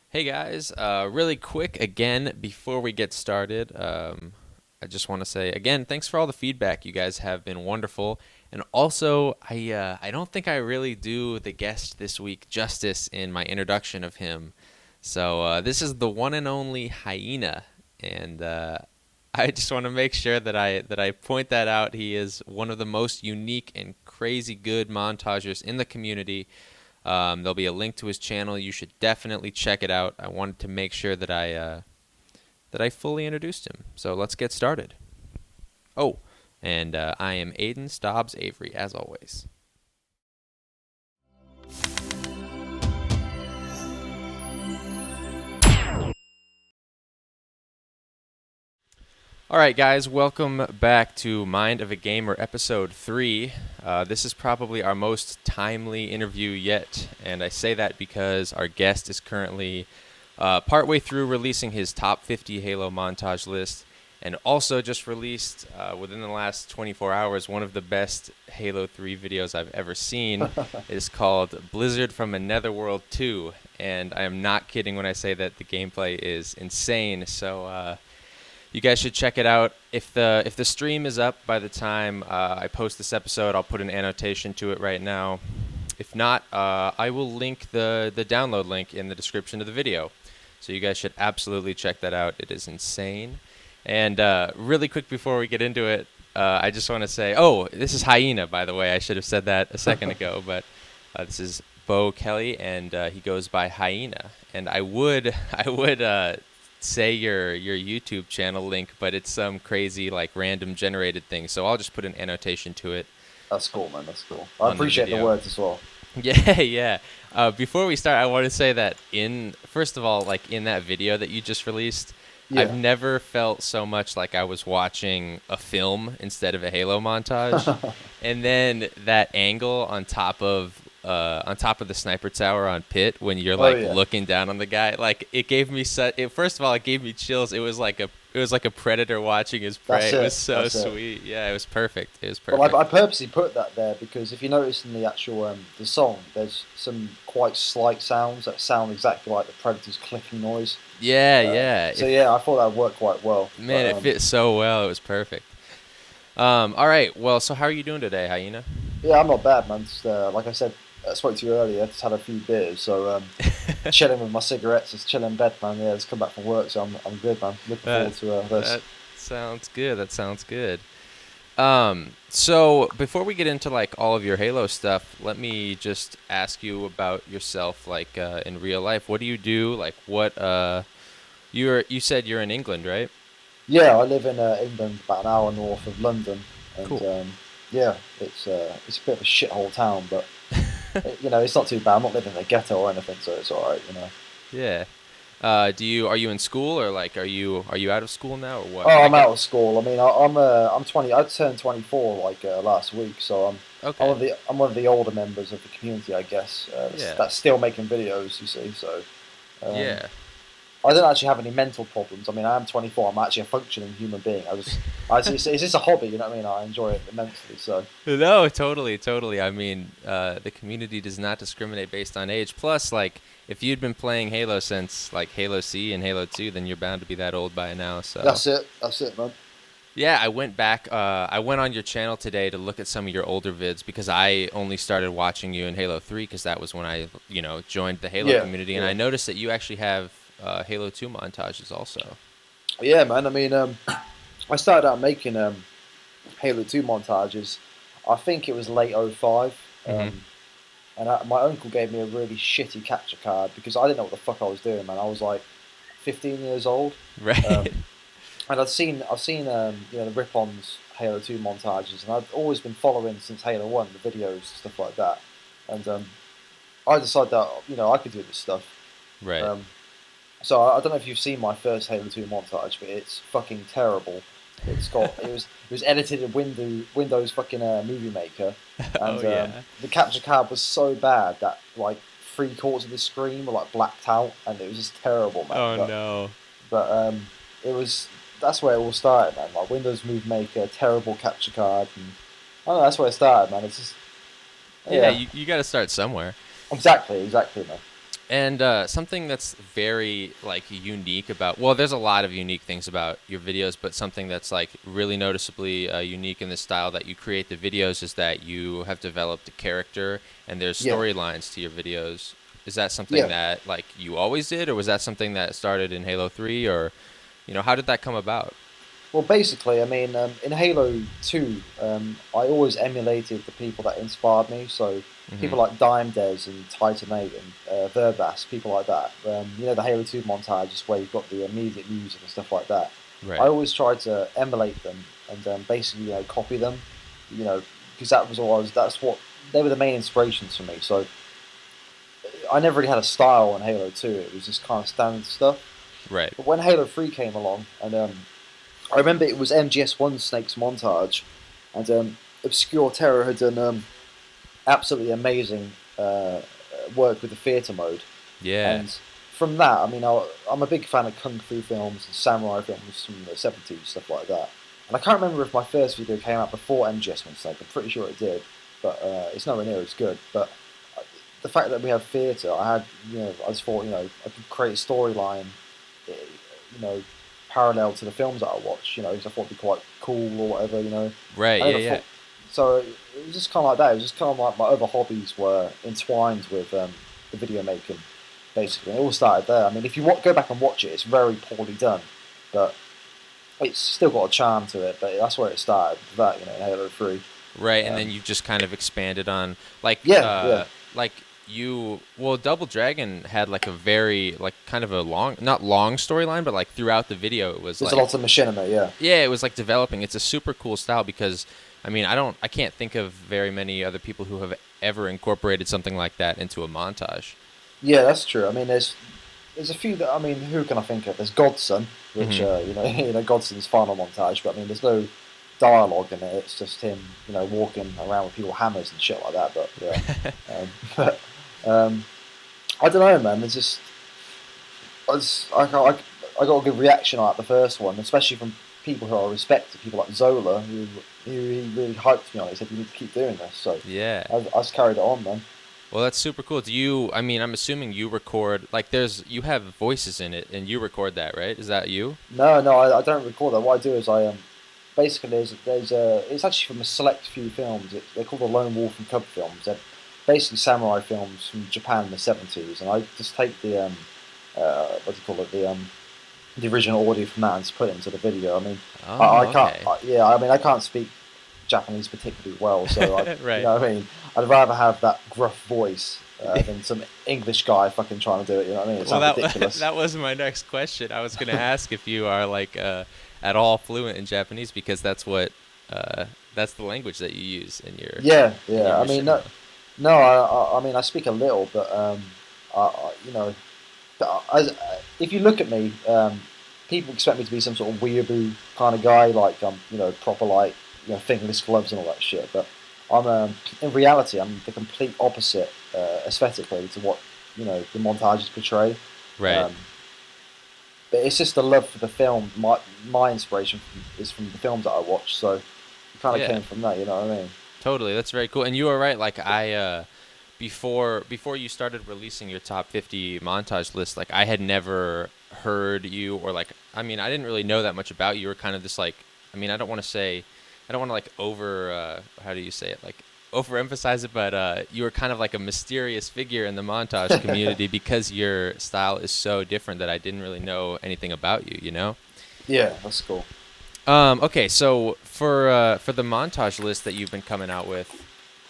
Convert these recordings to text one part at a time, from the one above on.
Hey guys, really quick again before we get started, I just want to say again, thanks for all the feedback. You guys have been wonderful, and also I don't think I really do the guest this week justice in my introduction of him. So this is the one and only Hyena, and I just want to make sure that I point that out. He is one of the most unique and crazy good montagers in the community. There'll be a link to his channel. You should definitely check it out. I wanted to make sure that I fully introduced him. So let's get started. Oh, and I am Aiden Stobs Avery, as always. All right, guys, welcome back to Mind of a Gamer episode 3. This is probably our most timely interview yet, and I say that because our guest is currently partway through releasing his top 50 Halo montage list, and also just released within the last 24 hours one of the best Halo 3 videos I've ever seen. It is called Blizzard from a NetherWorld 2, and I am not kidding when I say that the gameplay is insane. So you guys should check it out. If the stream is up by the time I post this episode, I'll put an annotation to it right now. If not, I will link the download link in the description of the video. So you guys should absolutely check that out. It is insane. And really quick before we get into it, I just want to say, oh, this is Hyena, by the way. I should have said that a second ago, but this is Bo Kelly, and he goes by Hyena. And I would say your YouTube channel link, but it's some crazy like random generated thing. So I'll just put an annotation to it. That's cool, man. That's cool. I appreciate the words as well. Yeah, yeah. Before we start, I want to say that first of all, like in that video that you just released, Yeah. I've never felt so much like I was watching a film instead of a Halo montage. And then that angle on top of the sniper tower on Pit when you're like looking down on the guy, like it gave me first of all, it gave me chills. It was like a predator watching his prey. It was so sweet. Yeah, it was perfect. It was perfect. Well, I purposely put that there because if you notice in the actual the song, there's some quite slight sounds that sound exactly like the Predator's clicking noise. Yeah, yeah. So yeah, I thought that would work quite well. Man, it fit so well. It was perfect. All right. Well, so how are you doing today, Hyena? Yeah, I'm not bad, man. Just, like I said, I spoke to you earlier. Just had a few beers, so chilling with my cigarettes, just chilling in bed, man. Yeah, just come back from work, so I'm good, man. Looking forward to this. That sounds good. That sounds good. So before we get into like all of your Halo stuff, let me just ask you about yourself, like in real life. What do you do? Like what? You said you're in England, right? Yeah, I live in England, about an hour north of London, and Cool. yeah, it's a bit of a shithole town, but it's not too bad. I'm not living in a ghetto or anything, so it's all right. Yeah. Are you in school or like are you out of school now or what? Oh, I'm out of school. I mean, I'm 20. I turned 24 like last week, so Okay. I'm one of the older members of the community, I guess. Yeah. That's still making videos, you see. So Yeah. I don't actually have any mental problems. I mean, I am 24. I'm actually a functioning human being. It's just a hobby. You know what I mean? I enjoy it immensely. So No, totally, totally. I mean, the community does not discriminate based on age. Plus, like, if you'd been playing Halo since like Halo C and Halo 2, then you're bound to be that old by now. So that's it. That's it, man. yeah, I went back. I went on your channel today to look at some of your older vids because I only started watching you in Halo 3 because that was when I, joined the Halo community, and I noticed that you actually have Halo 2 montages also. Yeah, man. I mean, I started out making Halo 2 montages. I think it was late '05. And my uncle gave me a really shitty capture card because I didn't know what the fuck I was doing, man. I was like 15 years old, Right. and the Rip-On's Halo 2 montages, and I've always been following since Halo 1 the videos stuff like that, and I decided that I could do this stuff. Right. So I don't know if you've seen my first Halo 2 montage, but it's fucking terrible. It was edited in Windows fucking Movie Maker, and the capture card was so bad that like 3/4 of the screen were like blacked out, and it was just terrible, man. Oh no. But that's where it all started, man. Like Windows Movie Maker, terrible capture card, and I don't know, that's where it started, man. It's just Yeah, you got to start somewhere. exactly, man. And something that's very like unique about, well, there's a lot of unique things about your videos, but something that's like really noticeably unique in the style that you create the videos is that you have developed a character and there's Yeah, storylines to your videos. Is that something yeah. that like you always did, or was that something that started in Halo 3, or how did that come about? Well, basically, I mean, in Halo 2, I always emulated the people that inspired me. So Hmm. people like Dime Des and Titanate and Verbas, people like that. The Halo 2 montages where you've got the immediate music and stuff like that. I Right. always tried to emulate them and basically, copy them, you know, because that was all I was, that's what, they were the main inspirations for me. So I never really had a style in Halo 2. It was just kind of standard stuff. Right. But when Halo 3 came along, and I remember it was MGS1 Snake's montage, and Obscure Terror had done absolutely amazing work with the theatre mode. Yeah. And from that, I mean, I'm a big fan of kung fu films and samurai films from the 70s, stuff like that. And I can't remember if my first video came out before MGS1 Snake. I'm pretty sure it did, but it's nowhere near as good. But the fact that we have theatre, I just thought, I could create a storyline, eh, you know, parallel to the films that I watch, because I thought it'd be quite cool or whatever, Right. I Yeah. never Yeah. thought. So it was just kind of like that. It was just kind of like my other hobbies were entwined with the video making, basically. It all started there. I mean, if you go back and watch it, it's very poorly done, but it's still got a charm to it. But that's where it started. That in Halo 3. Right, and then Um, you just kind of expanded on like yeah, yeah. like Double Dragon had like a very like kind of a long, not long storyline, but like throughout the video it was There's a like, lot of machinima. Yeah. yeah, it was like developing. It's a super cool style because I mean, I can't think of very many other people who have ever incorporated something like that into a montage. Yeah, that's true. I mean, there's a few that I mean, who can I think of? There's Godson, which Hmm. Godson's final montage, but I mean, there's no dialogue in it. It's just him, walking around with people with hammers and shit like that. But yeah, but I don't know, man. There's just I got a good reaction out the first one, especially from people who I respect, people like Zola, who he really hyped me on. He said you need to keep doing this, so Yeah. I just carried it on, man. Well, that's super cool. Do you? I mean, I'm assuming you record like you have voices in it, and you record that, right? Is that you? No, no, I don't record that. What I do is I basically there's it's actually from a select few films. They're called the Lone Wolf and Cub films. They're basically samurai films from Japan in the 70s, and I just take the what do you call it, the original audio from that and just put it into the video. I mean, I Oh, can't, okay. yeah, I mean, I can't speak Japanese particularly well, so you Right. know what I mean. I'd rather have that gruff voice than some English guy fucking trying to do it. You know what I mean? It Well, sounds that ridiculous. that was my next question. I was going to ask if you are like at all fluent in Japanese because that's the language that you use Yeah, in your yeah. I mean, no, machinima. no. I mean, I speak a little, but as, if you look at me, people expect me to be some sort of weeaboo kind of guy, like proper like fingerless gloves and all that shit. But I'm in reality, I'm the complete opposite aesthetically to what the montages portray. Right. Um, but it's just the love for the film. My inspiration is from the films that I watch, so it kind of Yeah. came from that. You know what I mean? Totally. That's very cool. And you were right. Like before you started releasing your top 50 montage list, like I had never heard you or like I mean I didn't really know that much about you. You were kind of this like I mean I don't want to like over how do you say it like overemphasize it, but you were kind of like a mysterious figure in the montage community because your style is so different that I didn't really know anything about you. You know. Yeah, that's cool. Okay, so for the montage list that you've been coming out with,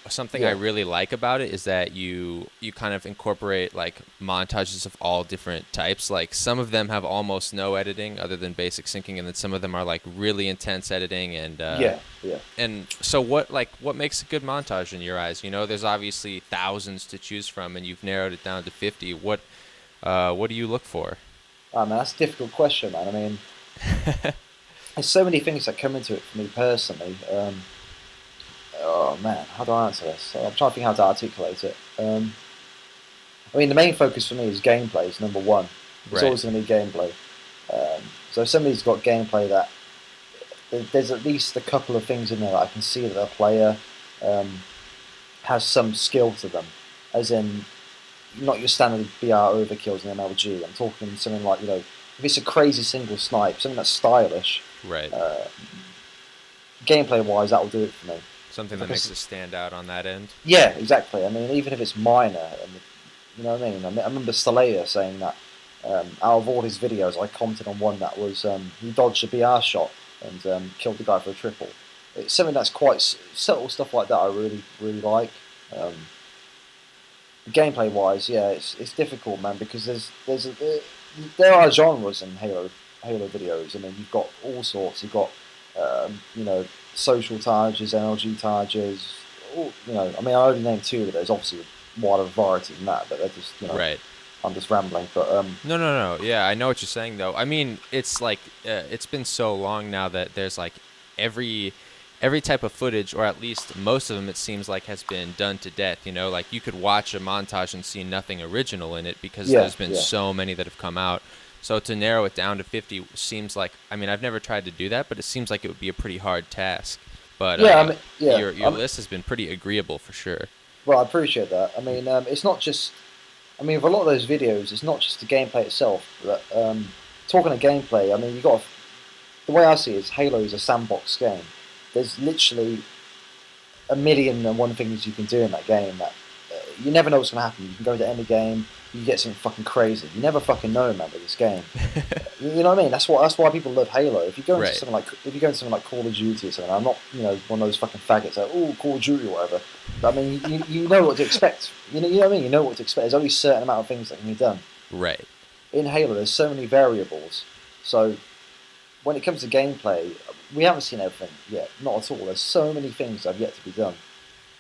something I Yeah. really like about it is that you kind of incorporate like montages of all different types. Like some of them have almost no editing other than basic syncing, and then some of them are like really intense editing Yeah, yeah. and so what makes a good montage in your eyes? You know, there's obviously thousands to choose from, and you've narrowed it down to 50. What do you look for? Man, that's a difficult question, man. I mean, there's so many things that come into it for me personally. Oh man, how do I answer this? I'm trying to think how to articulate it. I mean, the main focus for me is gameplay. Is number one. It's Right. always going to be gameplay. So if somebody's got gameplay that there's at least a couple of things in there that I can see that a player um, has some skill to them, as in not your standard BR overkills in MLG. I'm talking something like, if it's a crazy single snipe, something that's stylish, Right. gameplay wise, that will do it for me. Something that makes it stand out on that end. Yeah, exactly. I mean, even if it's minor, and you know what I mean. I remember Stalea saying that out of all his videos, I commented on one that was he dodged a BR shot and killed the guy for a triple. It's something that's quite subtle stuff like that. I really really like. Gameplay wise, yeah, it's difficult, man, because there are genres in Halo videos. I mean, you've got all sorts. You've got social targets, NLG targets. I mean, I only named two, but there's obviously a wider variety than that. But they're just Right. I'm just rambling. But No. Yeah, I know what you're saying though. I mean, it's like it's been so long now that there's like every type of footage, or at least most of them, it seems like has been done to death. Like you could watch a montage and see nothing original in it because there's been so many that have come out. So to narrow it down to 50 seems like, I mean, I've never tried to do that, but it seems like it would be a pretty hard task. But your list has been pretty agreeable for sure. Well, I appreciate that. I mean, it's not just. I mean, with a lot of those videos, it's not just the gameplay itself. But talking of gameplay, I mean, the way I see it is Halo is a sandbox game. There's literally a million and one things you can do in that game that you never know what's going to happen. You can go into any game, you get something fucking crazy. You never fucking know, man, with this game. You know what I mean? That's why people love Halo. If you go into something like Call of Duty or something, I'm not one of those fucking faggots like, oh, Call of Duty or whatever. But I mean, you know what to expect. You know what I mean? You know what to expect. There's only a certain amount of things that can be done. Right. In Halo, there's so many variables. So when it comes to gameplay, we haven't seen everything yet. Not at all. There's so many things that have yet to be done.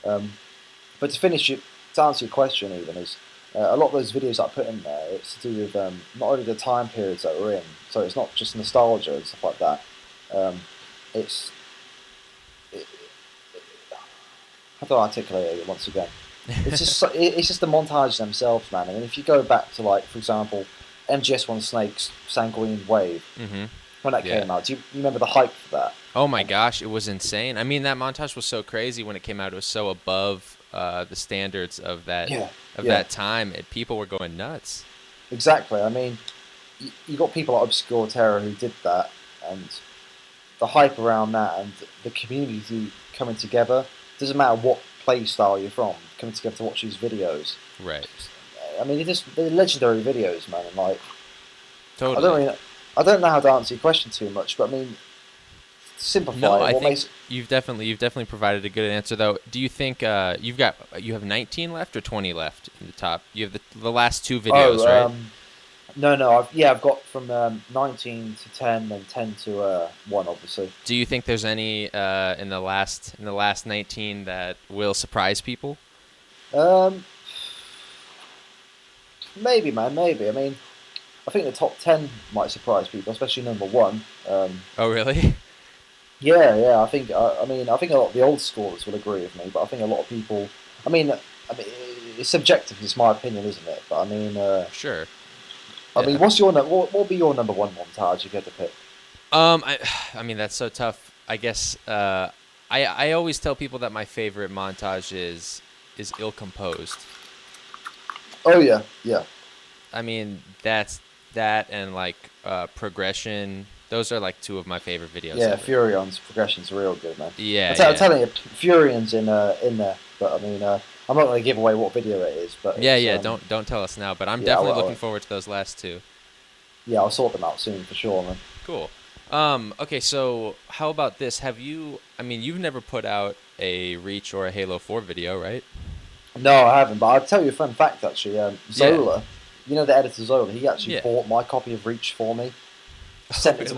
But to answer your question, even is a lot of those videos that I put in there. It's to do with not only the time periods that we're in. So it's not just nostalgia and stuff like that. How do I articulate it once again? It's just the montages themselves, man. I mean, if you go back to, like, for example, MGS1 Snake's Sanguine Wave, when that came out, do you remember the hype for that? Oh my gosh, it was insane. I mean, that montage was so crazy when it came out. It was so above the standards of that that time, and people were going nuts. Exactly. I mean, you got people like Obscure Terror who did that, and the hype around that, and the community coming together. Doesn't matter what play style you're from, coming together to watch these videos. Right. I mean, they're legendary videos, man. And like, totally. I don't know how to answer your question too much, but I mean, simplify. No, I think you've definitely provided a good answer, though. Do you think you have 19 left or 20 left in the top? You have the last two videos, right? No. I've got from 19 to 10 and 10 to 1, obviously. Do you think there's any in the last 19 that will surprise people? Maybe, man. Maybe. I mean, I think the top 10 might surprise people, especially number 1. Oh, really? Yeah. I think a lot of the old scorers will agree with me, but I think a lot of people. I mean, it's subjective. It's my opinion, isn't it? But I mean, sure. I mean, what would be your number 1 montage if you had to pick? I mean, that's so tough. I guess I always tell people that my favorite montage is ill composed. Oh yeah. I mean, that's that and like progression. Those are like two of my favorite videos. Yeah, Furion's progression's real good, man. Yeah, I'm telling you, Furion's in there. But I mean, I'm not going to give away what video it is. But don't tell us now. But I'm definitely looking forward to those last two. Yeah, I'll sort them out soon for sure, man. Cool. Okay, so how about this? You've never put out a Reach or a Halo 4 video, right? No, I haven't. But I'll tell you a fun fact, actually. Zola, you know the editor Zola, he actually bought my copy of Reach for me. Sent it to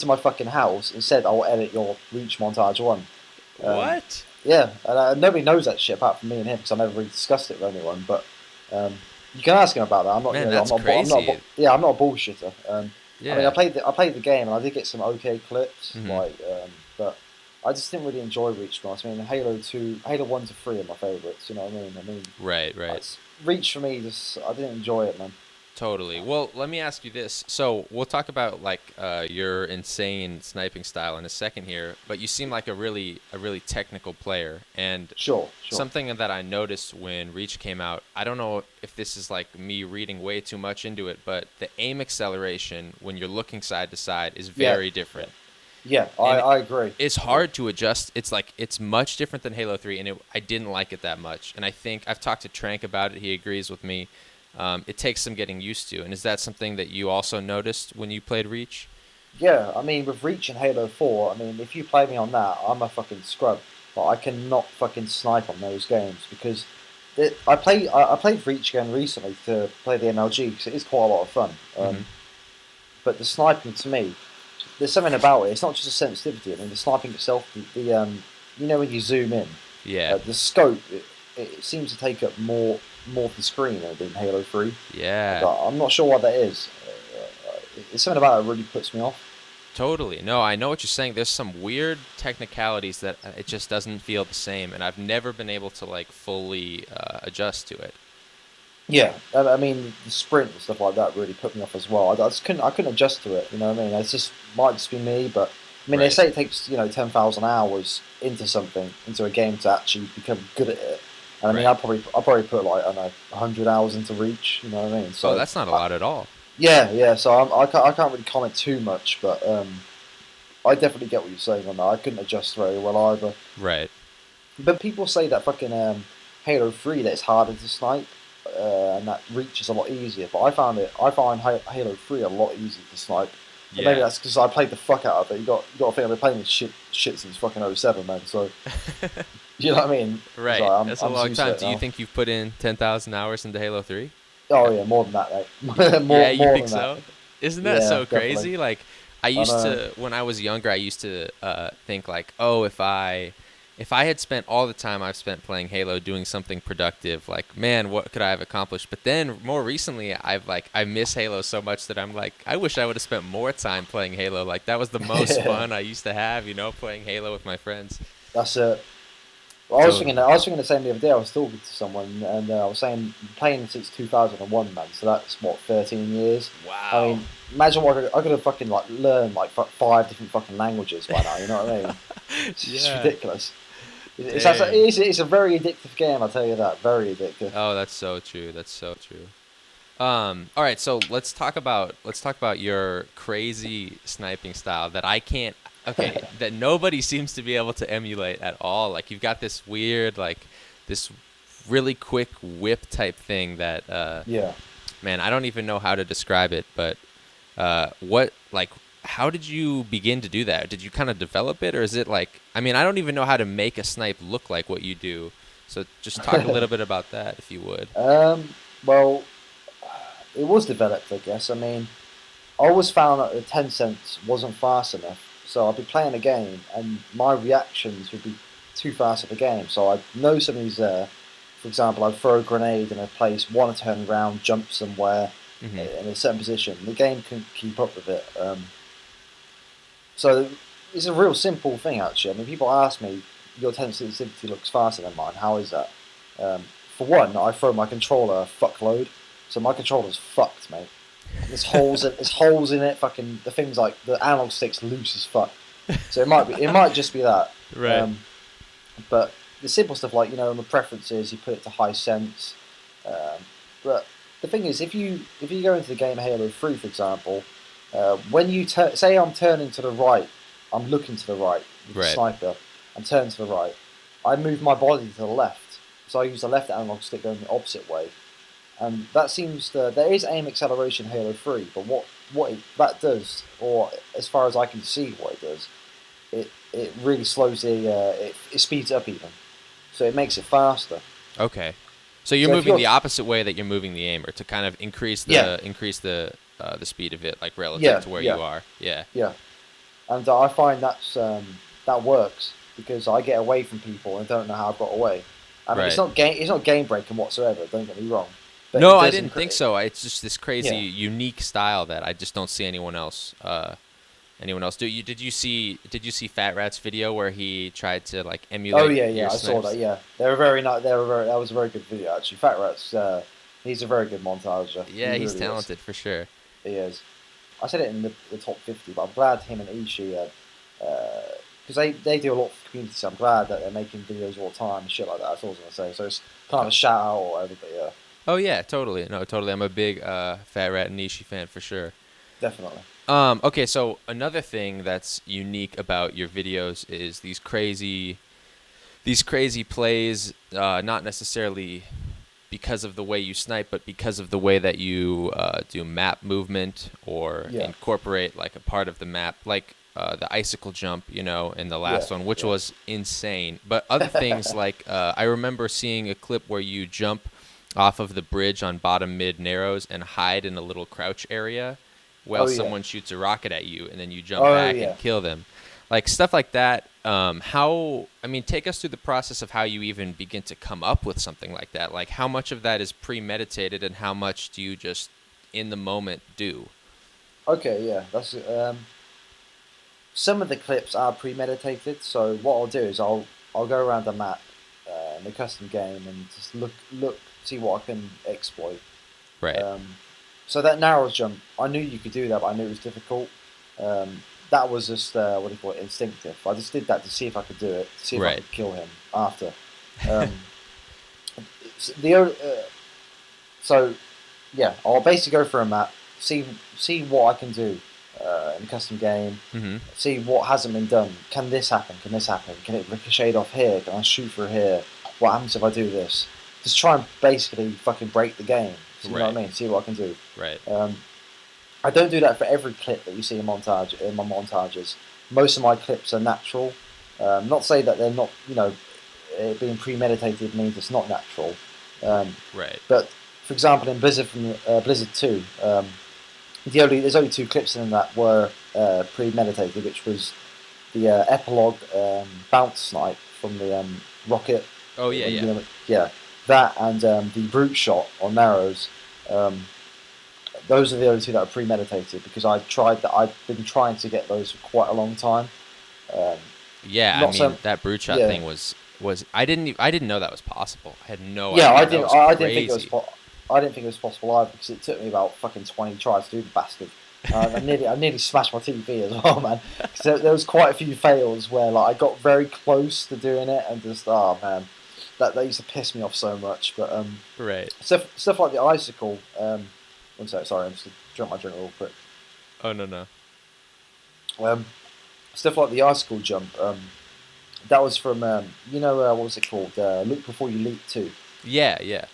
my fucking house and said, "I'll edit your Reach montage 1." What? Yeah, and nobody knows that shit apart from me and him because I never really discussed it with anyone. But you can ask him about that. I'm not. Man, that's crazy. I'm not a bullshitter. I mean, I played the game and I did get some okay clips, but I just didn't really enjoy Reach. I mean, Halo 1 to 3 are my favourites. You know what I mean? Right. Reach for me, I didn't enjoy it, man. Totally. Well, let me ask you this. So we'll talk about like your insane sniping style in a second here, but you seem like a really technical player. And Sure, sure. something that I noticed when Reach came out, I don't know if this is like me reading way too much into it, but the aim acceleration when you're looking side to side is Yeah, very different. yeah. And I agree. it's Yeah. hard to adjust. It's like it's much different than Halo 3, and I didn't like it that much. And I think I've talked to Trank about it. He agrees with me. It takes some getting used to. And is that something that you also noticed when you played Reach? Yeah, I mean, with Reach and Halo 4, I mean, if you play me on that, I'm a fucking scrub. But I cannot fucking snipe on those games because I played Reach again recently to play the MLG because it is quite a lot of fun. Hmm. But the sniping to me, there's something about it. It's not just a sensitivity. I mean, the sniping itself, you know, when you zoom in, Yeah. the scope, it seems to take up more of the screen than Halo 3. And Yeah. I'm not sure what that is. It's something about it that really puts me off. Totally. No, I know what you're saying. There's some weird technicalities that it just doesn't feel the same, and I've never been able to like fully adjust to it. Yeah, I mean the sprint and stuff like that really put me off as well. I just couldn't adjust to it. You know what I mean? It's just might just be me, but I mean they Right. say it takes 10,000 hours into a game to actually become good at it. And I mean Right. I probably put like I don't know 100 hours into Reach. You know what I mean? Oh, So that's not a lot at all. yeah. So I can't really comment too much, but I definitely get what you're saying on that. I couldn't adjust very well either. Right. But people say that fucking Halo 3 that it's harder to snipe, and that Reach is a lot easier. But I find Halo 3 a lot easier to snipe. And maybe Yeah. that's because I played the fuck out of it. You got to think I've been playing this shit since fucking '07, man. So you know what I mean? It's Right. like, That's a I'm just long used to time. it Do you now. think you've put in 10,000 hours into Halo 3? Oh yeah, more than that, mate. Yeah, you More think than that. so? Isn't that Yeah, so definitely. crazy? Like, I I used know. to when I was younger, I used to think like, oh, if I had spent all the time I've spent playing Halo doing something productive, like, man, what could I have accomplished? But then more recently, I miss Halo so much that I'm like, I wish I would have spent more time playing Halo. Like that was the most Yeah, fun I used to have, playing Halo with my friends. that's it. Well, Totally. I was thinking the same the other day. I was talking to someone, and I was saying playing since 2001, man. So that's what 13 years. I Wow. mean, imagine what I could have fucking like learned like five different fucking languages by now. You know what I mean? It's Yeah. ridiculous. Dang. It's a very addictive game. I'll tell you that. Very addictive. Oh, that's so true. That's so true. All right, so let's talk about your crazy sniping style that I can't. Okay, that nobody seems to be able to emulate at all. Like you've got this weird, like this really quick whip type thing that, Yeah. man, I don't even know how to describe it. But like, how did you begin to do that? Did you kind of develop it, or is it like? I mean, I don't even know how to make a snipe look like what you do. So just talk a little bit about that, if you would. Well, it was developed, I guess. I mean, I always found that the 10 cents wasn't fast enough. So I'd be playing a game and my reactions would be too fast at the game. So I'd know somebody's there. For example, I'd throw a grenade in a place, want to turn around, jump somewhere Hmm. in a certain position. The game couldn't keep up with it. So it's a real simple thing, actually. I mean, people ask me, your 10 sensitivity looks faster than mine. How is that? Um, for one, I throw my controller a fuckload. So my controller's fucked, mate. There's holes in it. Fucking the things like the analog stick's loose as fuck. So it might just be that. Right. Um, but the simple stuff like in the preferences you put it to high sense. But the thing is, if you go into the game Halo 3, for example, when you say I'm turning to the right, I'm looking to the right with the Right. sniper. I'm turning to the right. I move my body to the left, so I use the left analog stick going the opposite way. And that seems to there is aim acceleration in Halo 3, but that does, or as far as I can see, what it does, it really slows it speeds up even, so it makes it faster. Okay. So you're So if moving you're the opposite way that you're moving the aimer to kind of increase yeah the speed of it, like relative yeah to where you yeah are. Yeah. yeah, and I find that works because I get away from people and don't know how I got away. I mean, Right. it's not game breaking whatsoever. Don't get me wrong, but No, it I does didn't think increase. so. It's just this crazy, Yeah. unique style that I just don't see anyone else do. Did you see Fat Rat's video where he tried to like Oh emulate yeah, your yeah, I saw snipes? that. Yeah, they were very nice. They were very. That was a very good video actually. Fat Rats, He's a very good montager. Yeah, He he's really is. talented for sure. He is. I said it in the top 50, but I'm glad him and Ishii are, because they do a lot for community. So I'm glad that they're making videos all the time and shit like that. That's all I was gonna say. So it's kind of a shout out or whatever. But yeah, Oh yeah, totally. No, totally. I'm a big Fat Rat and Nishi fan for sure. definitely. Okay, so another thing that's unique about your videos is these crazy plays, not necessarily because of the way you snipe, but because of the way that you do map movement or Yeah. incorporate like a part of the map, like the icicle jump, you know, in the last Yeah, one, which yeah. was insane. But other things like I remember seeing a clip where you jump off of the bridge on bottom mid narrows and hide in a little crouch area while Oh yeah. someone shoots a rocket at you, and then you jump Oh back yeah. and kill them. Like stuff like that. I mean, take us through the process of how you even begin to come up with something like that. Like, how much of that is premeditated, and how much do you just in the moment do? Okay, yeah. That's some of the clips are premeditated. So what I'll do is I'll go around the map in the custom game and just look see what I can exploit. Right. Um, so that narrows jump, I knew you could do that, but I knew it was difficult. That was just what do you call it, instinctive. I just did that to see if I could do it, to see if I Right. could kill him after. Um, the so yeah, I'll basically go for a map, see what I can do in the custom game, Mm-hmm. see what hasn't been done. Can this happen? Can this happen? Can it ricochet off here? Can I shoot through here? What happens if I do this? Just try and basically fucking break the game. So you know what I Right. mean? See what I can do. Right. I don't do that for every clip that you see in my montages. Most of my clips are natural. Not to say that they're not, it being premeditated means it's not natural. Um, Right. but for example, in Blizzard 2, there's only two clips in that were premeditated, which was the epilogue bounce snipe from the rocket. Oh yeah, yeah. Yeah, that and the brute shot on narrows. Um, those are the only two that are premeditated because I've been trying to get those for quite a long time. Um, Yeah, I not mean so. that brute shot Yeah, thing was I didn't know that was possible. I had no yeah. idea. That was I didn't think it was. crazy. I didn't think it was possible either because it took me about fucking 20 tries to do the bastard. I nearly smashed my TV as well, man. Because there was quite a few fails where like I got very close to doing it and just man, that used to piss me off so much. But Right. stuff like the icicle. One sec, sorry, I'm just gonna drink my drink real quick. Oh no no. Stuff like the icicle jump. That was from what was it called? Look Before You Leap 2. Yeah, yeah.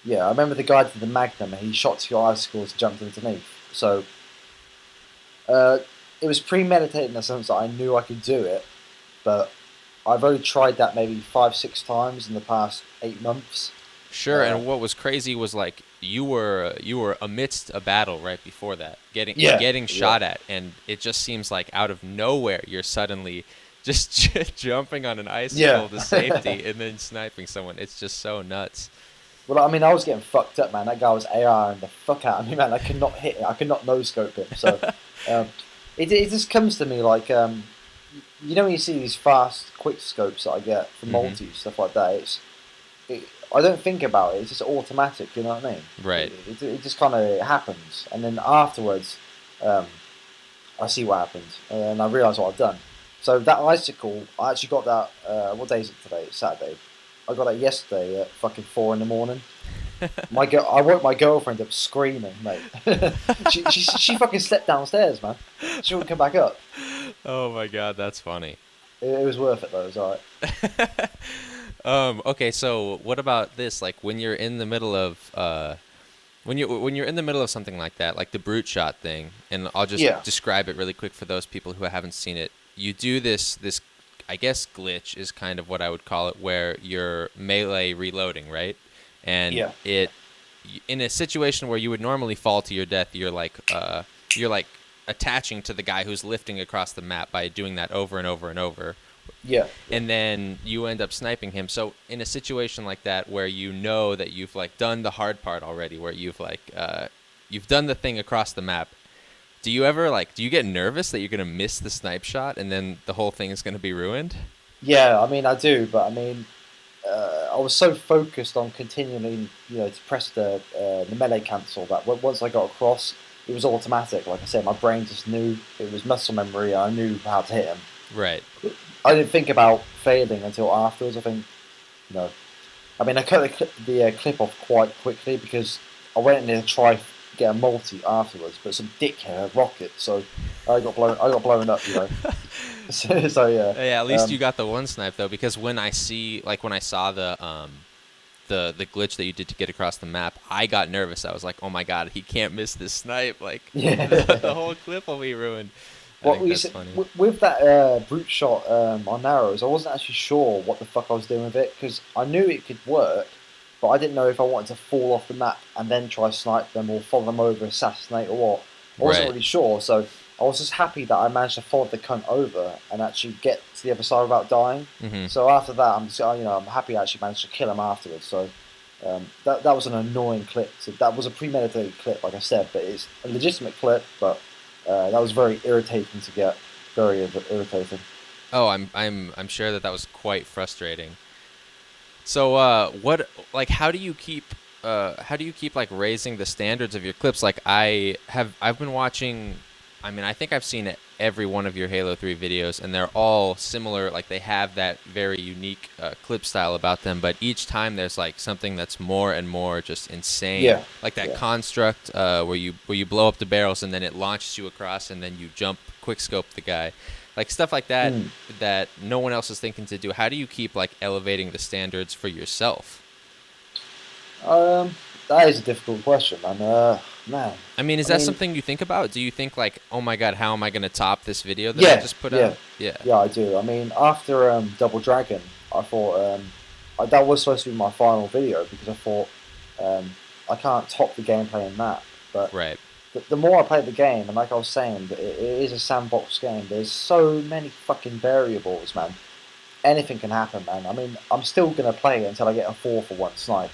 Yeah, I remember the guy did the Magnum. And he shot two icicles and jumped underneath. So it was premeditated in the sense that I knew I could do it, but I've only tried that maybe 5-6 times in the past 8 months. Sure, and what was crazy was like you were amidst a battle right before that, getting shot at, and it just seems like out of nowhere you're suddenly just jumping on an icicle to safety and then sniping someone. It's just so nuts. Well, I mean, I was getting fucked up, man. That guy was ARing the fuck out of me, man. I could not hit him. I could not no-scope him. So it just comes to me like, when you see these fast, quick scopes that I get for multi, stuff like that, I don't think about it. It's just automatic, you know what I mean? Right. It just kind of happens. And then afterwards, I see what happened. And I realise what I've done. So that icicle, I actually got that, what day is it today? It's Saturday. I got that yesterday at fucking 4 in the morning. I woke my girlfriend up screaming, mate. she fucking slept downstairs, man. She wouldn't come back up. Oh my god, that's funny. It was worth it though. It was alright. Okay, so what about this? Like when you're in the middle of when you're in the middle of something like that, like the brute shot thing, and I'll just describe it really quick for those people who haven't seen it. You do this I guess glitch is kind of what I would call it, where you're melee reloading, right? And it in a situation where you would normally fall to your death, you're like attaching to the guy who's lifting across the map by doing that over and over and over. Yeah. And then you end up sniping him. So in a situation like that where you know that you've like done the hard part already, where you've done the thing across the map, do you get nervous that you're going to miss the snipe shot and then the whole thing is going to be ruined? Yeah, I mean I do, but I mean I was so focused on continuing, to press the melee cancel that once I got across, it was automatic. Like I said, my brain just knew it was muscle memory. I knew how to hit him. Right. I didn't think about failing until afterwards. I think, you know, I mean, I cut the clip off quite quickly because I went in there to try get a multi afterwards, but some dickhead rocket, so I got blown up. So yeah. Yeah, at least you got the one snipe though, because when I saw the glitch that you did to get across the map, I got nervous. I was like, oh my god, he can't miss this snipe. Like, Yeah. the whole clip will be ruined. I think that's funny. With that brute shot on arrows, I wasn't actually sure what the fuck I was doing with it because I knew it could work, but I didn't know if I wanted to fall off the map and then try snipe them or follow them over, assassinate or what. I wasn't really sure, so I was just happy that I managed to follow the cunt over and actually get to the other side without dying. Mm-hmm. So after that, I'm happy I actually managed to kill him afterwards. So that was an annoying clip. So that was a premeditated clip, like I said, but it's a legitimate clip, but. That was very irritating to get. Very irritating. Oh, I'm sure that was quite frustrating. So, how do you keep like raising the standards of your clips? Like I've been watching. I mean, I think I've seen every one of your Halo 3 videos, and they're all similar. Like they have that very unique clip style about them, but each time there's like something that's more and more just insane. Yeah. Like that construct where you blow up the barrels and then it launches you across, and then you jump quick scope the guy, like stuff like that that no one else is thinking to do. How do you keep like elevating the standards for yourself? That is a difficult question, man. I mean, is that something you think about? Do you think like, oh my god, how am I going to top this video that I just put out? Yeah, I do. I mean, after Double Dragon, I thought that was supposed to be my final video because I thought I can't top the gameplay in that. But right. The more I play the game, and like I was saying, it is a sandbox game. There's so many fucking variables, man. Anything can happen, man. I mean, I'm still going to play it until I get a 4-for-1 snipe.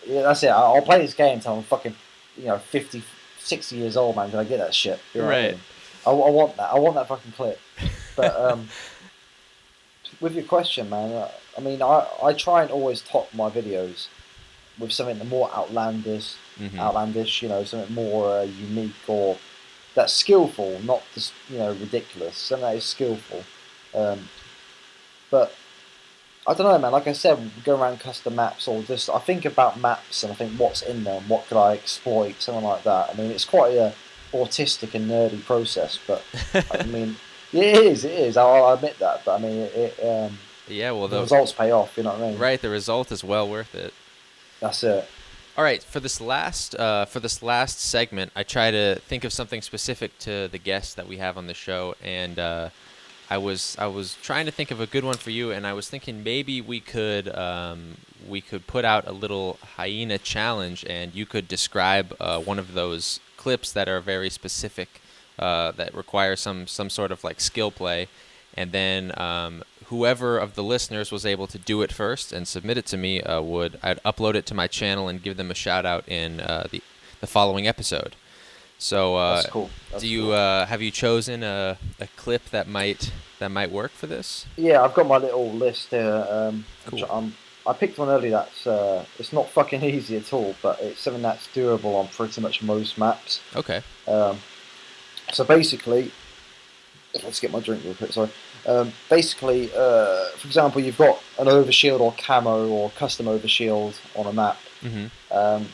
Yeah, that's it. I'll play this game until I'm fucking, 50, 60 years old, man, until I get that shit. You know right. I want that. I want that fucking clip. But with your question, man, I mean, I try and always top my videos with something more outlandish, something more unique or that's skillful, not just, ridiculous. Something that is skillful. But I don't know, man. Like I said, go around custom maps or just I think about maps and I think what's in them, what could I exploit, something like that. I mean, it's quite a autistic and nerdy process, but I mean, it is. I'll admit that, but I mean, the results pay off. You know what I mean? Right. The result is well worth it. That's it. All right. For this last segment, I try to think of something specific to the guests that we have on the show, and I was trying to think of a good one for you, and I was thinking maybe we could put out a little Hyena challenge, and you could describe one of those clips that are very specific, that require some sort of like skill play, and then whoever of the listeners was able to do it first and submit it to me I'd upload it to my channel and give them a shout out in the following episode. So that's cool. Have you chosen a clip that might work for this? Yeah, I've got my little list here. Cool. I picked one early that's it's not fucking easy at all, but it's something that's doable on pretty much most maps. Okay. So basically, let's get my drink real quick. Sorry. Basically, for example, you've got an overshield or camo or custom overshield on a map. Mm-hmm.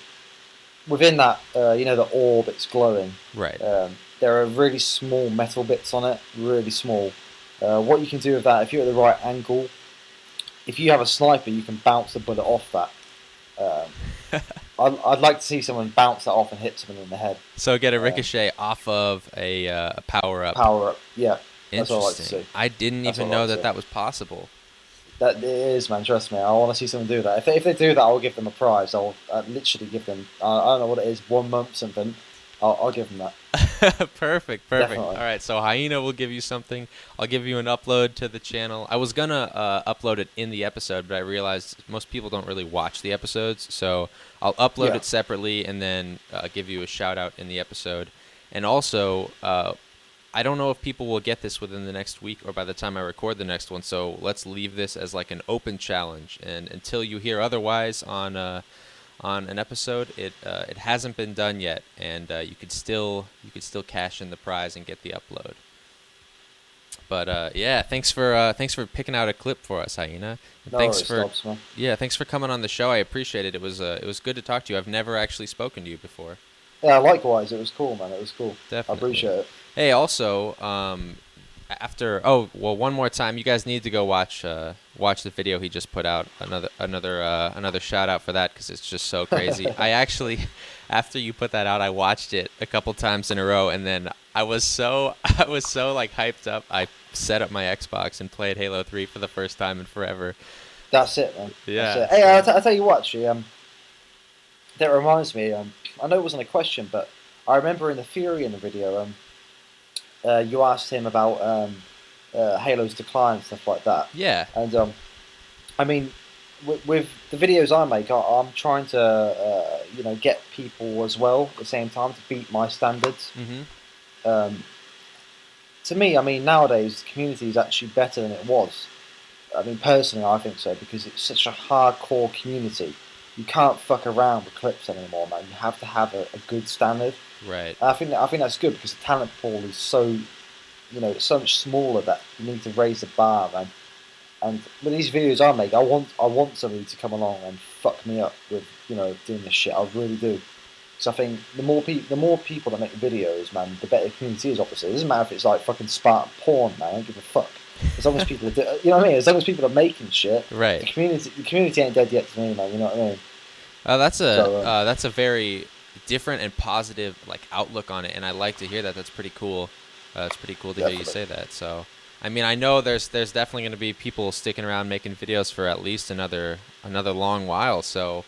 Within that, the orb, it's glowing. Right. There are really small metal bits on it, really small. What you can do with that, if you're at the right angle, if you have a sniper, you can bounce the bullet off that. I'd like to see someone bounce that off and hit someone in the head. So get a ricochet off of a power-up. Power-up, yeah. Interesting. That's what I like to see. I didn't even know that was possible. That it is, man. Trust me. I want to see someone do that. If they do that, I'll give them a prize. I'll literally give them. I don't know what it is. 1 month something. I'll give them that. Perfect. Definitely. All right. So Hyena will give you something. I'll give you an upload to the channel. I was gonna upload it in the episode, but I realized most people don't really watch the episodes, so I'll upload it separately and then give you a shout out in the episode. And also, I don't know if people will get this within the next week or by the time I record the next one. So let's leave this as like an open challenge. And until you hear otherwise on an episode, it hasn't been done yet, and you could still cash in the prize and get the upload. But yeah, thanks for picking out a clip for us, Hyena. And No thanks worries, for Stobs, man. yeah, thanks for coming on the show. I appreciate it. It was good to talk to you. I've never actually spoken to you before. Yeah, likewise. It was cool, man. It was cool. Definitely. I appreciate it. Hey, also, one more time, you guys need to go watch the video he just put out. Another shout out for that because it's just so crazy. I actually, after you put that out, I watched it a couple times in a row, and then I was so like hyped up. I set up my Xbox and played Halo 3 for the first time in forever. That's it, man. Yeah. That's it. Hey, I'll tell you what, actually. That reminds me. I know it wasn't a question, but I remember in the Fury in the video, you asked him about Halo's decline and stuff like that. Yeah. And I mean, with the videos I make, I'm trying to get people as well at the same time to beat my standards. Mm-hmm. To me, I mean, nowadays the community is actually better than it was. I mean, personally, I think so because it's such a hardcore community. You can't fuck around with clips anymore, man. You have to have a good standard. Right. And I think that's good because the talent pool is so, it's so much smaller that you need to raise the bar, man. And with these videos I make, I want somebody to come along and fuck me up with doing this shit. I really do. Because I think the more people that make videos, man, the better the community is. Obviously, it doesn't matter if it's like fucking Spartan porn, man. I don't give a fuck. As long as people are, you know what I mean. As long as people are making shit, right? The community ain't dead yet to me, man. You know what I mean? That's a very different and positive like outlook on it, and I like to hear that. That's pretty cool. It's pretty cool to hear you say that. So, I mean, I know there's definitely going to be people sticking around making videos for at least another long while. So,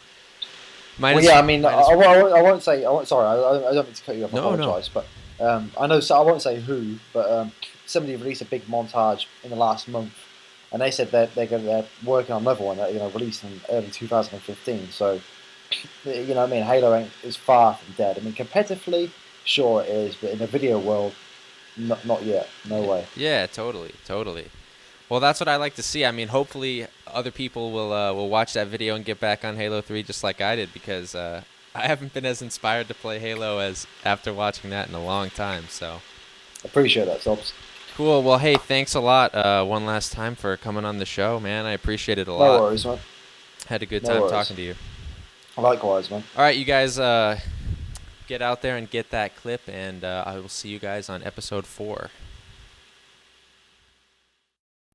I won't say. Sorry, I don't mean to cut you off. I apologize, but I know. So I won't say who, but somebody released a big montage in the last month, and they said they're working on another one that they're going to release in early 2015. So, you know what I mean? Halo is far from dead. I mean, competitively, sure it is, but in the video world, not yet. No way. Yeah, totally. Well, that's what I like to see. I mean, hopefully other people will watch that video and get back on Halo 3 just like I did because I haven't been as inspired to play Halo as after watching that in a long time. So, appreciate that, Stobs. Cool. Well, hey, thanks a lot one last time for coming on the show, man. I appreciate it a lot. No worries, man. Had a good time talking to you. Likewise, man. All right, you guys get out there and get that clip, and I will see you guys on episode 4.